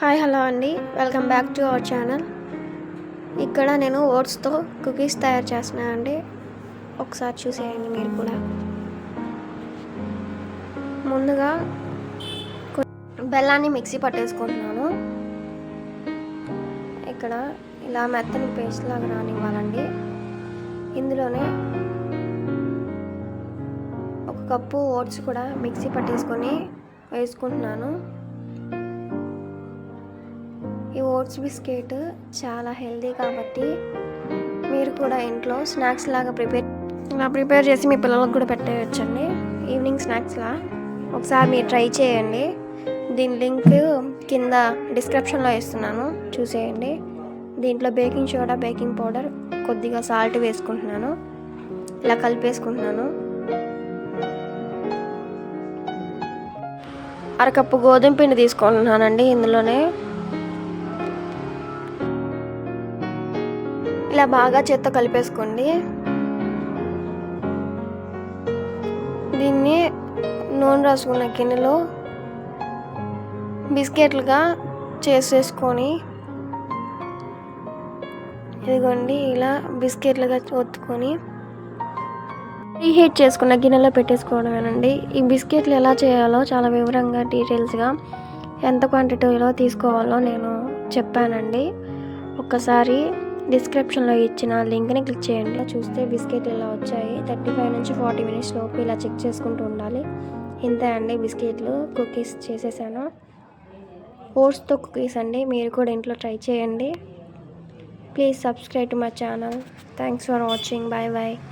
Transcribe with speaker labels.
Speaker 1: Hi hello అండి, welcome back to our channel. ఇక్కడ నేను ఓట్స్తో కుకీస్ తయారు చేస్తున్నాను అండి. ఒకసారి చూసేయండి మీరు కూడా. ముందుగా బెల్లాన్ని మిక్సీ పట్టేసుకుంటున్నాను. ఇక్కడ ఇలా మెత్తని పేస్ట్ లాగా రానివ్వాలండి. ఇందులోనే ఒక కప్పు ఓట్స్ కూడా మిక్సీ పట్టేసుకొని వేసుకుంటున్నాను. ఈ ఓట్స్ బిస్కెట్ చాలా హెల్దీ కాబట్టి మీరు కూడా ఇంట్లో స్నాక్స్ లాగా ప్రిపేర్ చేసి మీ పిల్లలకు కూడా పెట్టేయచ్చండి. ఈవినింగ్ స్నాక్స్లా ఒకసారి మీరు ట్రై చేయండి. దీని లింక్ కింద డిస్క్రిప్షన్లో ఇస్తున్నాను, చూసేయండి. దీంట్లో బేకింగ్ సోడా, బేకింగ్ పౌడర్, కొద్దిగా సాల్ట్ వేసుకుంటున్నాను. ఇలా కలిపేసుకుంటున్నాను. అరకప్పు గోధుమ పిండి తీసుకుంటున్నానండి. ఇందులోనే ఇలా బాగా చేత్తో కలిపేసుకోండి. దీన్ని నూనె రాసుకున్న గిన్నెలో బిస్కెట్లుగా చేసేసుకొని, ఇదిగోండి ఇలా బిస్కెట్లుగా ఒత్తుకొని ప్రీహీట్ చేసుకున్న గిన్నెలో పెట్టేసుకోవడమేనండి. ఈ బిస్కెట్లు ఎలా చేయాలో చాలా వివరంగా డీటెయిల్స్గా ఎంత క్వాంటిటీలో తీసుకోవాలో నేను చెప్పానండి. ఒక్కసారి డిస్క్రిప్షన్లో ఇచ్చిన లింక్ని క్లిక్ చేయండి. చూస్తే బిస్కెట్లు ఇలా వచ్చాయి. 35 నుంచి 40 మినిట్స్ లోపు ఇలా చెక్ చేసుకుంటూ ఉండాలి. ఇంతే అండి, బిస్కెట్లు కుకీస్ చేసేసాను. ఓట్స్తో కుకీస్ అండి, మీరు కూడా ఇంట్లో ట్రై చేయండి. Please subscribe to my channel. Thanks for watching. Bye bye.